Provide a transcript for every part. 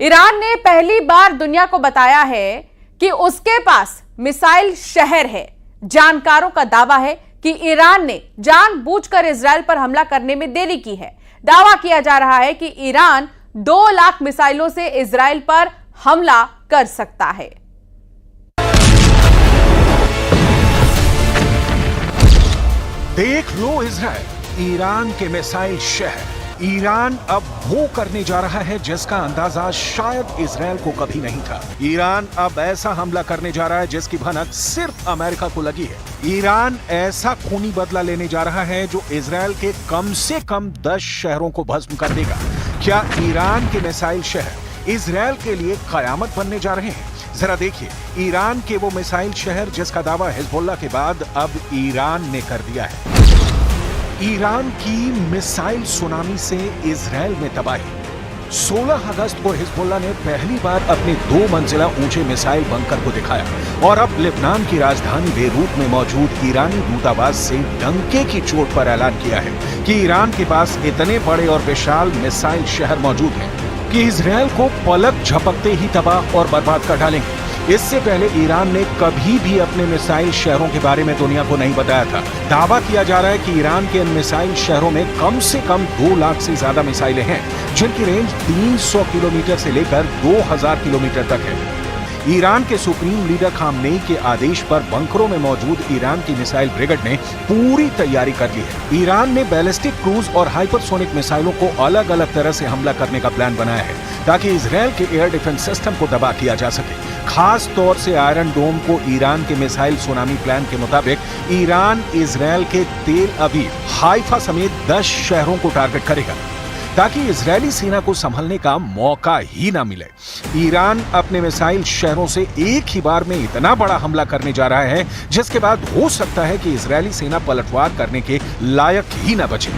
Iran ने पहली बार दुनिया को बताया है कि उसके पास मिसाइल शहर है। जानकारों का दावा है कि ईरान ने जानबूझकर इजरायल पर हमला करने में देरी की है। दावा किया जा रहा है कि ईरान 2 लाख मिसाइलों से इजरायल पर हमला कर सकता है। देख लो इजरायल, ईरान के मिसाइल शहर। ईरान अब वो करने जा रहा है जिसका अंदाजा शायद इजरायल को कभी नहीं था। ईरान अब ऐसा हमला करने जा रहा है जिसकी भनक सिर्फ अमेरिका को लगी है। ईरान ऐसा खूनी बदला लेने जा रहा है जो इजरायल के कम से कम 10 शहरों को भस्म कर देगा। क्या ईरान के मिसाइल शहर इजरायल के लिए कयामत बनने जा रहे हैं? जरा देखिए, ईरान के वो मिसाइल शहर जिसका दावा हिजबुल्लाह के बाद अब ईरान ने कर दिया है। ईरान की मिसाइल सुनामी से इजरायल में तबाही। 16 अगस्त को हिजबुल्लाह ने पहली बार अपने 2 मंजिला ऊंचे मिसाइल बंकर को दिखाया और अब लेबनान की राजधानी बेरूत में मौजूद ईरानी दूतावास से डंके की चोट पर ऐलान किया है कि ईरान के पास इतने बड़े और विशाल मिसाइल शहर मौजूद हैं कि इजरायल को पलक झपकते ही तबाह और बर्बाद कर डालेंगे। इससे पहले ईरान ने कभी भी अपने मिसाइल शहरों के बारे में दुनिया को नहीं बताया था। दावा किया जा रहा है कि ईरान के इन मिसाइल शहरों में कम से कम 2 लाख से ज्यादा मिसाइलें हैं, जिनकी रेंज 300 किलोमीटर से लेकर 2000 किलोमीटर तक है। ईरान के सुप्रीम लीडर खामनेई के आदेश पर बंकरों में मौजूद ईरान की मिसाइल ब्रिगेड ने पूरी तैयारी कर ली है। ईरान ने बैलिस्टिक क्रूज और हाइपरसोनिक मिसाइलों को अलग अलग तरह से हमला करने का प्लान बनाया है ताकि इजरायल के एयर डिफेंस सिस्टम को तबाह किया जा सके। खास तौर से आयरन डोम को ईरान के मिसाइल सुनामी प्लान के मुताबिक ईरान इजरायल के तेल अवीव, हाइफा समेत 10 शहरों को टारगेट करेगा ताकि इजरायली सेना को संभलने का मौका ही ना मिले। ईरान अपने मिसाइल शहरों से एक ही बार में इतना बड़ा हमला करने जा रहा है जिसके बाद हो सकता है कि इजरायली सेना पलटवार करने के लायक ही ना बचे।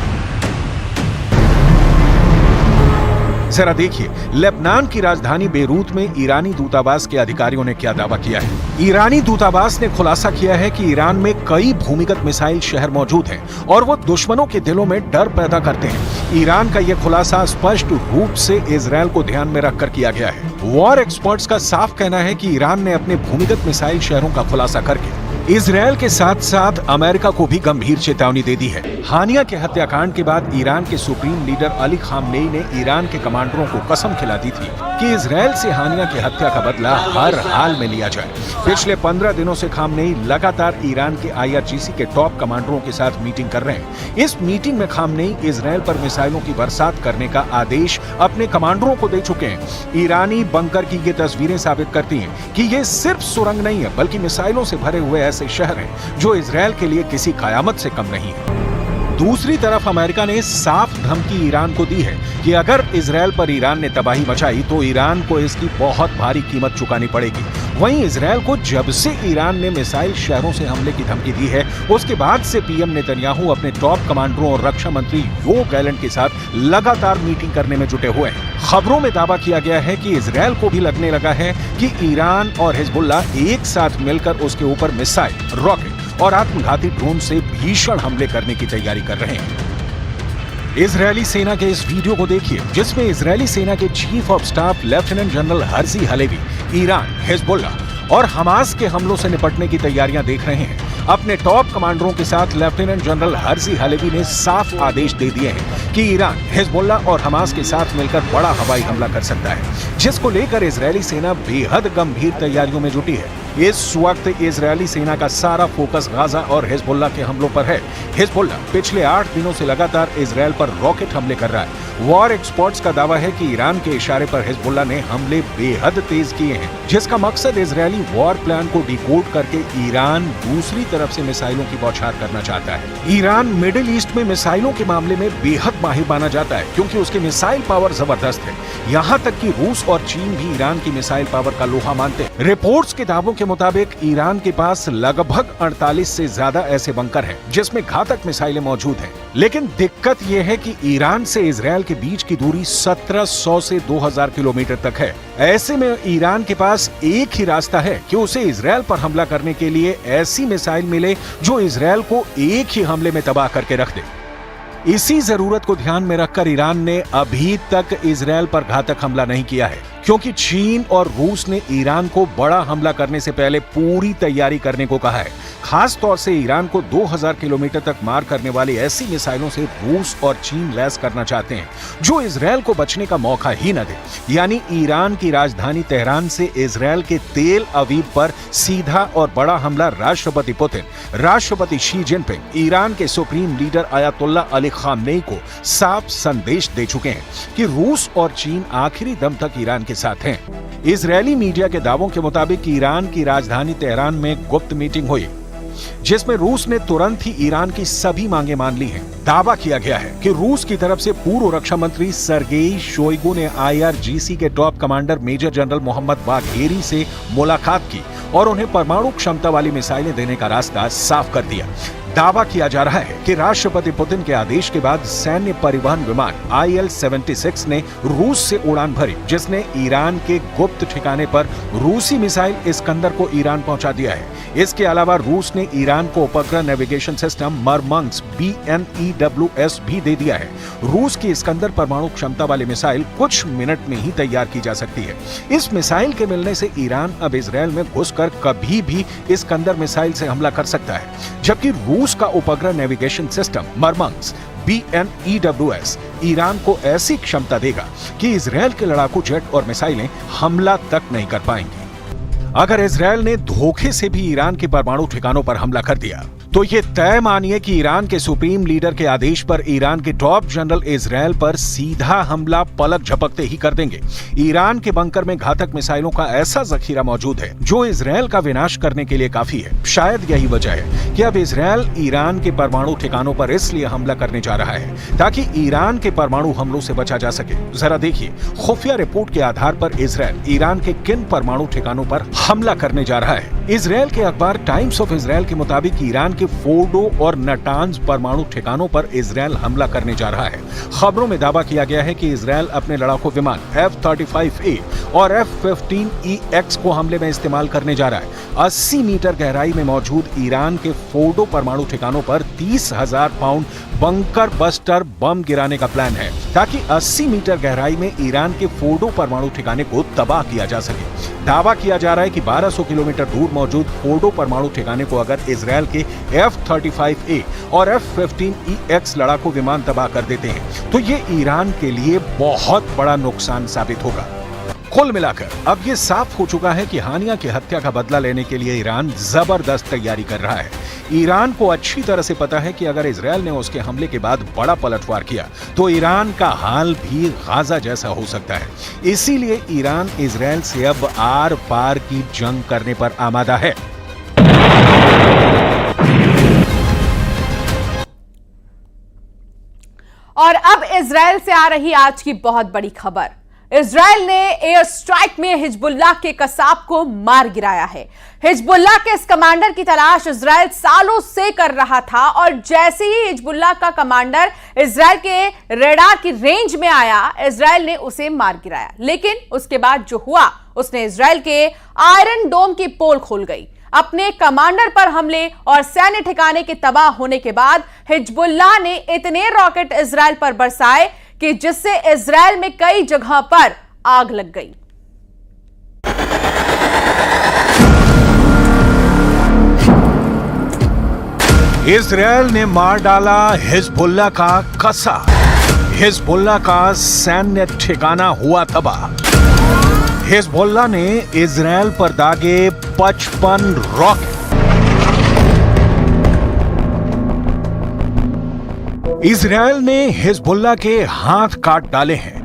जरा देखिए, लेबनान की राजधानी बेरूत में ईरानी दूतावास के अधिकारियों ने क्या दावा किया है। ईरानी दूतावास ने खुलासा किया है कि ईरान में कई भूमिगत मिसाइल शहर मौजूद हैं और वो दुश्मनों के दिलों में डर पैदा करते हैं। ईरान का यह खुलासा स्पष्ट रूप से इजरायल को ध्यान में रखकर किया गया है। वॉर एक्सपर्ट्स का साफ कहना है कि ईरान ने अपने भूमिगत मिसाइल शहरों का खुलासा करके इजरायल के साथ साथ अमेरिका को भी गंभीर चेतावनी दे दी है। हानिया के हत्याकांड के बाद ईरान के सुप्रीम लीडर अली खामनेई ने ईरान के कमांडरों को कसम खिला दी थी कि इजरायल से हानिया की हत्या का बदला हर हाल में लिया जाए। पिछले 15 दिनों से खामनेई लगातार ईरान के IRGC के टॉप कमांडरों के साथ मीटिंग कर रहे हैं। इस मीटिंग में खामनेई इजरायल पर मिसाइलों की बरसात करने का आदेश अपने कमांडरों को दे चुके हैं। ईरानी बंकर की ये तस्वीरें साबित करती हैं कि ये सिर्फ सुरंग नहीं है बल्कि मिसाइलों से भरे हुए ऐसे शहर हैं जो इजरायल के लिए किसी कयामत से कम नहीं है। दूसरी तरफ अमेरिका ने साफ धमकी ईरान को दी है कि अगर इजरायल पर ईरान ने तबाही मचाई तो ईरान को इसकी बहुत भारी कीमत चुकानी पड़ेगी। वहीं इजरायल को जब से ईरान ने मिसाइल शहरों से हमले की धमकी दी है उसके बाद से पीएम नेतन्याहू अपने टॉप कमांडरों और रक्षा मंत्री योव गैलेंट के साथ लगातार मीटिंग करने में जुटे हुए हैं। खबरों में दावा किया गया है कि इजरायल को भी लगने लगा है कि ईरान और हिजबुल्लाह एक साथ मिलकर उसके ऊपर मिसाइल, रॉकेट और आत्मघाती ड्रोन से भीषण हमले करने की तैयारी कर रहे हैं। इजरायली सेना के इस वीडियो को देखिए जिसमें इजरायली सेना के chief of staff lieutenant general Herzi Halevi Iran, Hezbollah और हमास के हमलों से निपटने की तैयारियां देख रहे हैं। अपने टॉप कमांडरों के साथ लेफ्टिनेंट जनरल हर्जी हलेवी ने साफ आदेश दे दिए हैं कि ईरान, हिजबुल्लाह और हमास के साथ मिलकर बड़ा हवाई हमला कर सकता है, जिसको लेकर इजरायली सेना बेहद गंभीर तैयारियों में जुटी है। इस वक्त इजरायली सेना का सारा फोकस गाजा और हिजबुल्लाह के हमलों पर है। हिजबुल्लाह पिछले 8 दिनों से लगातार इजरायल पर रॉकेट हमले कर रहा है। वॉर एक्सपर्ट्स का दावा है कि ईरान के इशारे पर हिजबुल्लाह ने हमले बेहद तेज किए हैं, जिसका मकसद इजरायली वॉर प्लान को डिकोड करके ईरान दूसरी तरफ से मिसाइलों की बौछार करना चाहता है। ईरान मिडिल ईस्ट में मिसाइलों के मामले में बेहद माहिर माना जाता है क्योंकि उसकी मिसाइल पावर जबरदस्त है। यहाँ तक कि रूस और चीन भी ईरान की मिसाइल पावर का लोहा मानते हैं। रिपोर्ट्स के दावों के मुताबिक ईरान के पास लगभग 48 से ज्यादा ऐसे बंकर हैं जिसमें घातक मिसाइलें मौजूद हैं। लेकिन दिक्कत यह है कि ईरान से इजरायल के बीच की दूरी 1700 से 2000 किलोमीटर तक है। ऐसे में ईरान के पास एक ही रास्ता है कि उसे इजरायल पर हमला करने के लिए ऐसी मिसाइल मिले जो इजरायल को एक ही हमले में तबाह करके रख दे। इसी जरूरत को ध्यान में रखकर ईरान ने अभी तक इजरायल पर घातक हमला नहीं किया है क्योंकि चीन और रूस ने ईरान को बड़ा हमला करने से पहले पूरी तैयारी करने को कहा है। खास तौर से ईरान को 2000 किलोमीटर तक मार करने वाली ऐसी मिसाइलों से रूस और चीन लैस करना चाहते हैं जो इजरायल को बचने का मौका ही न दे। यानी ईरान की राजधानी तेहरान से इजरायल के तेल अवीव पर सीधा और बड़ा हमला राष्ट्रपति पुतिन, राष्ट्रपति शी जिनपिंग, ईरान के supreme leader Ayatollah Ali Khamenei को साफ संदेश दे चुके हैं कि रूस और चीन आखिरी दम तक ईरान के साथ हैं। इजरायली मीडिया के दावों के मुताबिक ईरान की राजधानी तेहरान में गुप्त मीटिंग हुई जिसमें रूस ने तुरंत ही ईरान की सभी मांगे मान ली हैं। दावा किया गया है कि रूस की तरफ से पूर्व रक्षा मंत्री सर्गेई शोइगु ने IRGC के top commander major general Mohammad Bagheri से मुलाकात की और उन्हें परमाणु क्षमता वाली मिसाइलें देने का रास्ता साफ कर दिया। दावा किया जा रहा है कि राष्ट्रपति पुतिन के आदेश के बाद सैन्य परिवहन विमान IL-76 ने रूस से उड़ान भरी, जिसने ईरान के गुप्त ठिकाने पर रूसी मिसाइल इस्कंदर को ईरान पहुंचा दिया है। इसके अलावा रूस ने ईरान को उपग्रह नेविगेशन सिस्टम मरमंग्स BNEWS भी दे दिया है। रूस की इस्कंदर परमाणु क्षमता वाली मिसाइल कुछ मिनट में ही तैयार की जा सकती है। इस मिसाइल के मिलने से ईरान अब इजरायल में घुसकर कभी भी इस्कंदर मिसाइल से हमला कर सकता है, जबकि रूस का उपग्रह नेविगेशन सिस्टम मरमंग्स BNEWS ईरान को ऐसी क्षमता देगा कि इजरायल के लड़ाकू जेट और मिसाइलें हमला तक नहीं कर पाएंगी। अगर इजरायल ने धोखे से भी ईरान के परमाणु ठिकानों पर हमला कर दिया तो ये तय मानिए कि ईरान के सुप्रीम लीडर के आदेश पर ईरान के टॉप जनरल इजरायल पर सीधा हमला पलक झपकते ही कर देंगे। ईरान के बंकर में घातक मिसाइलों का ऐसा जखीरा मौजूद है जो इजरायल का विनाश करने के लिए काफी है। शायद यही वजह है कि अब इजरायल ईरान के परमाणु ठिकानों पर इसलिए हमला करने जा रहा है ताकि ईरान के परमाणु हमलों से बचा जा सके। जरा देखिए, खुफिया रिपोर्ट के आधार पर इजरायल ईरान के किन परमाणु ठिकानों पर हमला करने जा रहा है। इजरायल के अखबार टाइम्स ऑफ इजरायल के मुताबिक ईरान के फोर्डो और नटांज परमाणु ठिकानों पर इजरायल हमला करने जा रहा है। खबरों में दावा किया गया है कि इजरायल अपने लड़ाकू विमान F-35A और F-15EX को हमले में इस्तेमाल करने जा रहा है। 80 मीटर गहराई में मौजूद ईरान के फोर्डो परमाणु ठिकानों पर 30,000 पाउंड बंकर बस्टर बम गिराने का प्लान है ताकि 80 मीटर गहराई में ईरान के फोर्डो परमाणु ठिकाने को तबाह किया जा सके। दावा किया जा रहा है कि 1200 किलोमीटर दूर मौजूद फोर्डो परमाणु ठिकाने को अगर इजरायल के F-35A और F-15EX लड़ाकू विमान तबाह कर देते हैं तो ये ईरान के लिए बहुत बड़ा नुकसान साबित होगा। कुल मिलाकर अब ये साफ हो चुका है कि हानिया की हत्या का बदला लेने के लिए ईरान जबरदस्त तैयारी कर रहा है। ईरान को अच्छी तरह से पता है कि अगर इजरायल ने उसके हमले के बाद बड़ा पलटवार किया तो ईरान का हाल भी गाजा जैसा हो सकता है। इसीलिए ईरान इजरायल से अब आर पार की जंग करने पर आमादा है। और अब इजरायल से आ रही आज की बहुत बड़ी खबर। इजरायल ने एयर स्ट्राइक में हिजबुल्लाह के कसाब को मार गिराया है। हिजबुल्लाह के इस कमांडर की तलाश इजरायल सालों से कर रहा था और जैसे ही हिजबुल्लाह का कमांडर इजरायल के रडार की रेंज में आया, इजरायल ने उसे मार गिराया। लेकिन उसके बाद जो हुआ, उसने इजरायल के आयरन डोम की पोल खोल गई। अपने कमांडर पर हमले और सैन्य ठिकाने के तबाह होने के बाद हिजबुल्लाह ने इतने रॉकेट इजरायल पर बरसाए कि जिससे इजरायल में कई जगह पर आग लग गई। इजरायल ने मार डाला हिजबुल्लाह का कसा। हिजबुल्लाह का सैन्य ठिकाना हुआ तबाह। हिजबुल्लाह ने इजरायल पर दागे 55 रॉकेट। इजरायल ने हिजबुल्लाह के हाथ काट डाले हैं।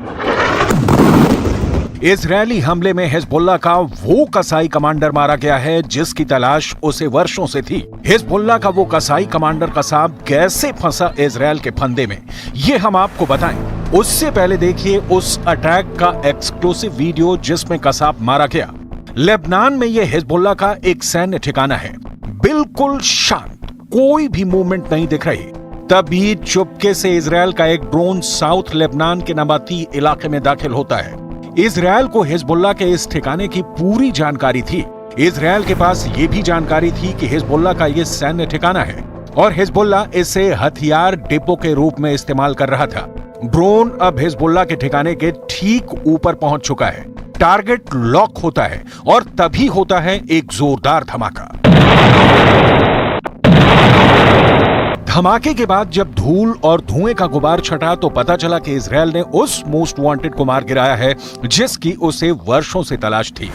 इजरायली हमले में हिजबुल्लाह का वो कसाई कमांडर मारा गया है जिसकी तलाश उसे वर्षों से थी। हिजबुल्लाह का वो कसाई कमांडर कसाब कैसे फंसा इजरायल के फंदे में, ये हम आपको बताएं। उससे पहले देखिए उस अटैक का एक्सक्लूसिव वीडियो जिसमें कसाब मारा गया। लेबनान में यह हिजबुल्लाह का एक सैन्य ठिकाना है, बिल्कुल शांत, कोई भी मूवमेंट नहीं दिख रही। तभी चुपके से इजरायल का एक ड्रोन साउथ लेबनान के नबाती इलाके में दाखिल होता है। इजरायल को हिजबुल्लाह के इस ठिकाने की पूरी जानकारी थी। इजरायल के पास यह भी जानकारी थी कि हिजबुल्लाह का यह सैन्य ठिकाना है और हिजबुल्लाह इसे हथियार डिपो के रूप में इस्तेमाल कर रहा था। ड्रोन अब हिजबुल्लाह के ठिकाने के ठीक ऊपर पहुंच चुका है। टारगेट लॉक होता है और तभी होता है एक जोरदार धमाका। धमाके के बाद जब धूल और धुएं का गुबार छटा तो पता चला कि इजराइल ने उस मोस्ट वांटेड को मार गिराया है जिसकी उसे वर्षों से तलाश थी।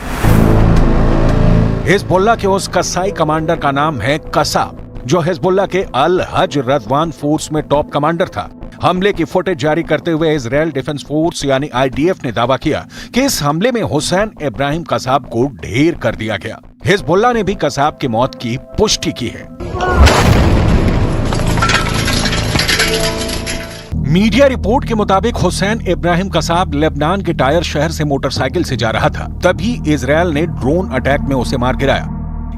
हिजबुल्लाह के उस कसाई कमांडर का नाम है कसाब, जो हिजबुल्लाह के अल हज रज़वान फोर्स में टॉप कमांडर था। हमले की फुटेज जारी करते हुए इजराइल डिफेंस फोर्स यानी आईडीएफ ने दावा किया कि इस हमले में हुसैन इब्राहिम कसाब को ढेर कर दिया गया। हिजबुल्लाह ने भी कसाब की मौत की पुष्टि की है। मीडिया रिपोर्ट के मुताबिक हुसैन इब्राहिम कसाब लेबनान के टायर शहर से मोटरसाइकिल से जा रहा था, तभी इजराइल ने ड्रोन अटैक में उसे मार गिराया।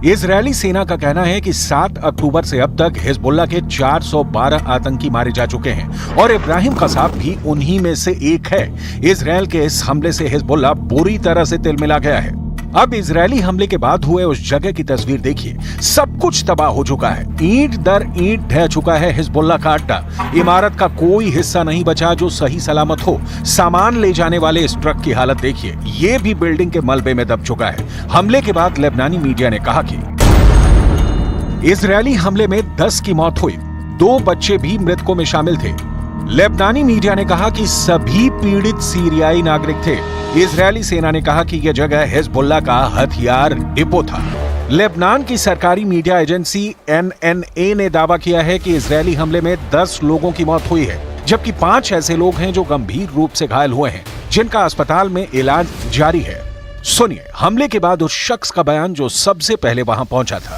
इजरायली सेना का कहना है कि 7 अक्टूबर से अब तक हिजबुल्लाह के 412 आतंकी मारे जा चुके हैं और इब्राहिम कसाब भी उन्हीं में से एक है। इजराइल के इस हमले से हिजबुल्लाह बुरी तरह से तिलमिला गया है। अब इजरायली हमले के बाद हुए उस जगह की तस्वीर देखिए, सब कुछ तबाह हो चुका है। ईंट दर ईंट ढह चुका है हिजबुल्लाह का अड्डा। इमारत का कोई हिस्सा नहीं बचा जो सही सलामत हो। सामान ले जाने वाले इस ट्रक की हालत देखिए, ये भी बिल्डिंग के मलबे में दब चुका है। हमले के बाद लेबनानी मीडिया ने कहा कि इजरायली हमले में 10 की मौत हुई, 2 बच्चे भी मृतकों में शामिल थे। लेबनानी मीडिया ने कहा कि सभी पीड़ित सीरियाई नागरिक थे। इजरायली सेना ने कहा कि यह जगह हिजबुल्लाह का हथियार डिपो था। लेबनान की सरकारी मीडिया एजेंसी एनएनए ने दावा किया है कि इजरायली हमले में 10 लोगों की मौत हुई है, जबकि 5 ऐसे लोग हैं जो गंभीर रूप से घायल हुए हैं, जिनका अस्पताल में इलाज जारी है। सुनिए हमले के बाद उस शख्स का बयान जो सबसे पहले वहां पहुंचा था।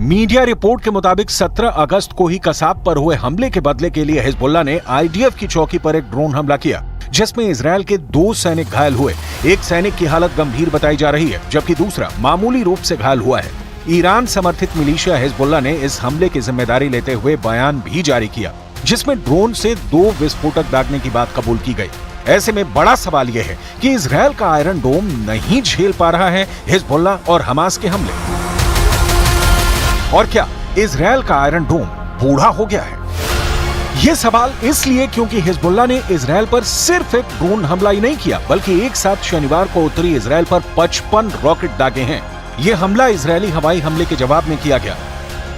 मीडिया रिपोर्ट के मुताबिक 17 अगस्त को ही कसाब पर हुए हमले के बदले के लिए हिजबुल्लाह ने आईडीएफ की चौकी पर एक ड्रोन हमला किया, जिसमें इजराइल के 2 सैनिक घायल हुए। एक सैनिक की हालत गंभीर बताई जा रही है, जबकि दूसरा मामूली रूप से घायल हुआ है। ईरान समर्थित मिलिशिया हिजबुल्लाह ने इस हमले की जिम्मेदारी लेते हुए बयान भी जारी किया, जिसमें ड्रोन से 2 विस्फोटक दागने की बात कबूल की गई। ऐसे में बड़ा सवाल यह है कि इजराइल का आयरन डोम नहीं झेल पा रहा है हिजबुल्लाह और हमास के हमले। और क्या इजराइल का आयरन डोम बूढ़ा हो गया है? यह सवाल इसलिए क्योंकि हिजबुल्लाह ने इजराइल पर सिर्फ एक ड्रोन हमला ही नहीं किया, बल्कि एक साथ शनिवार को उत्तरी इजराइल पर 55 रॉकेट दागे हैं। यह हमला इजरायली हवाई हमले के जवाब में किया गया।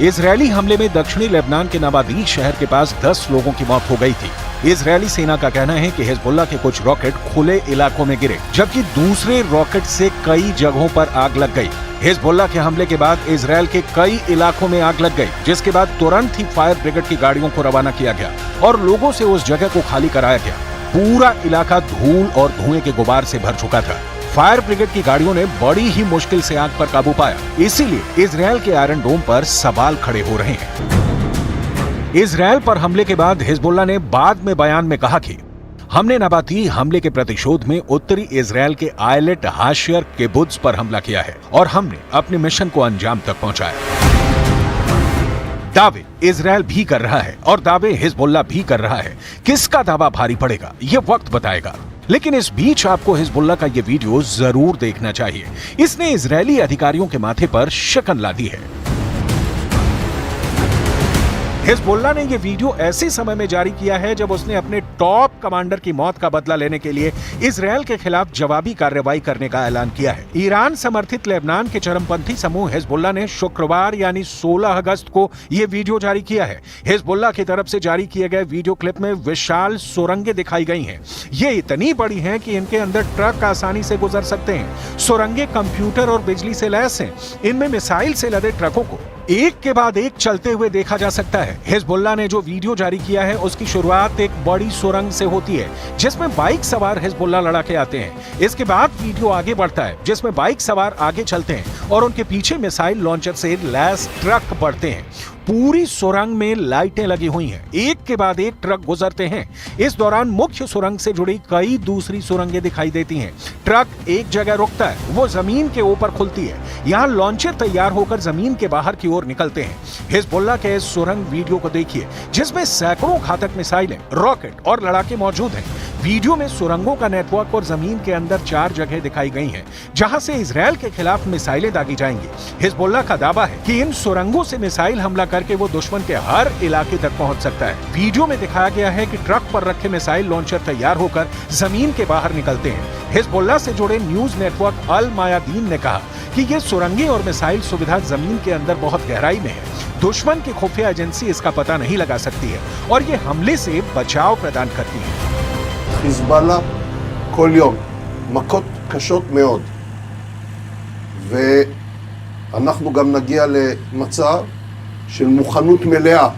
इजरायली हमले में दक्षिणी लेबनान के नबादीह शहर के पास 10 लोगों की मौत हो गई थी। इजरायली सेना का कहना है कि हिजबुल्लाह के कुछ रॉकेट खुले इलाकों में गिरे, जबकि दूसरे रॉकेट से कई जगहों पर आग लग गई। हिजबुल्लाह के हमले के बाद इजराइल के कई इलाकों में आग लग गई, जिसके बाद तुरंत ही फायर ब्रिगेड की गाड़ियों को रवाना किया गया और लोगों से उस जगह को खाली कराया गया। पूरा इलाका धूल और धुएं के गुबार से भर चुका था। फायर ब्रिगेड की गाड़ियों ने बड़ी ही मुश्किल से आग पर काबू पाया। इसीलिए इजराइल के आयरन डोम पर सवाल खड़े हो रहे हैं। इजराइल पर हमले के बाद हिजबुल्लाह ने बाद में बयान में कहा कि हमने नबातीह हमले के प्रतिशोध में उत्तरी इजराइल के आयलेट हाशियर किबुत्ज पर हमला किया है और हमने अपने मिशन को अंजाम तक पहुंचाया। दावे इजराइल भी कर रहा है और दावे हिजबुल्लाह भी कर रहा है। किसका दावा भारी पड़ेगा ये वक्त बताएगा। लेकिन इस बीच आपको हिजबुल्लाह का ये वीडियो जरूर देखना चाहिए। इसने इजरायली अधिकारियों के माथे पर शिकन ला दी है। हिजबुल्लाह ने यह वीडियो ऐसे समय में जारी किया है जब उसने अपने टॉप कमांडर की मौत का बदला लेने के लिए इजराइल के खिलाफ जवाबी कार्रवाई करने का ऐलान किया है। ईरान समर्थित लेबनान के चरमपंथी समूह हिजबुल्लाह ने शुक्रवार यानी 16 अगस्त को यह वीडियो जारी किया है। हिजबुल्लाह की तरफ से जारी किए गए वीडियो क्लिप में विशाल सुरंगें दिखाई गई हैं। ये इतनी बड़ी हैं कि इनके अंदर ट्रक आसानी से गुजर सकते हैं। सुरंगें कंप्यूटर और बिजली से लैस हैं। इनमें मिसाइल से लदे ट्रकों को एक के बाद एक चलते हुए देखा जा सकता है। हिजबुल्लाह ने जो वीडियो जारी किया है उसकी शुरुआत एक बड़ी सुरंग से होती है जिसमें बाइक सवार हिजबुल्लाह लड़ाके आते हैं। इसके बाद वीडियो आगे बढ़ता है जिसमें बाइक सवार आगे चलते हैं और उनके पीछे मिसाइल लॉन्चर से लैस ट्रक बढ़ते हैं। पूरी सुरंग में लाइटें लगी हुई हैं, एक के बाद एक ट्रक गुजरते हैं। इस दौरान मुख्य सुरंग से जुड़ी कई दूसरी सुरंगें दिखाई देती हैं। ट्रक एक जगह रुकता है, वो जमीन के ऊपर खुलती है। यहाँ लॉन्चर तैयार होकर जमीन के बाहर की ओर निकलते हैं। हिजबुल्लाह के इस सुरंग वीडियो को देखिए, जिसमें सैकड़ों घातक मिसाइलें, रॉकेट और लड़ाके मौजूद हैं। वीडियो में सुरंगों का नेटवर्क और जमीन के अंदर 4 जगह दिखाई गई हैं, जहां से इजरायल के खिलाफ मिसाइलें दागी जाएंगी। हिजबुल्लाह का दावा है कि इन सुरंगों से मिसाइल हमला करके वो दुश्मन के हर इलाके तक पहुंच सकता है। वीडियो में दिखाया गया है कि ट्रक पर रखे मिसाइल लॉन्चर तैयार होकर जमीन के बाहर निकलते हैं। हिजबुल्लाह से जुड़े न्यूज नेटवर्क अल मायादीन ने कहा कि ये सुरंगें और मिसाइल सुविधा जमीन के अंदर बहुत गहराई में है। दुश्मन की खुफिया एजेंसी इसका पता नहीं लगा सकती है और ये हमले से बचाव प्रदान करती है। חיזבאללה כל יום, מכות קשות מאוד. ואנחנו גם נגיע למצב של מוכנות מלאה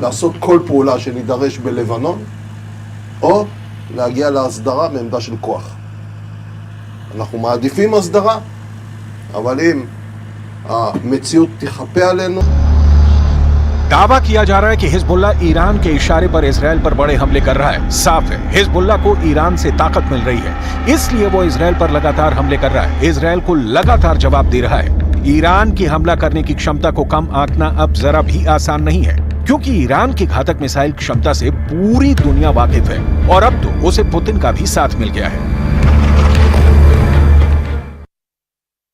לעשות כל פעולה שנידרש בלבנון, או להגיע להסדרה מעמדה של כוח. אנחנו מעדיפים הסדרה, אבל אם המציאות תחפה עלינו, दावा किया जा रहा है कि हिजबुल्लाह ईरान के इशारे पर इजरायल पर बड़े हमले कर रहा है। साफ है, हिजबुल्लाह को ईरान से ताकत मिल रही है, इसलिए वो इजरायल पर लगातार हमले कर रहा है, इजरायल को लगातार जवाब दे रहा है। ईरान की हमला करने की क्षमता को कम आंकना अब जरा भी आसान नहीं है, क्योंकि ईरान की घातक मिसाइल क्षमता से पूरी दुनिया वाकिफ है और अब तो उसे पुतिन का भी साथ मिल गया है।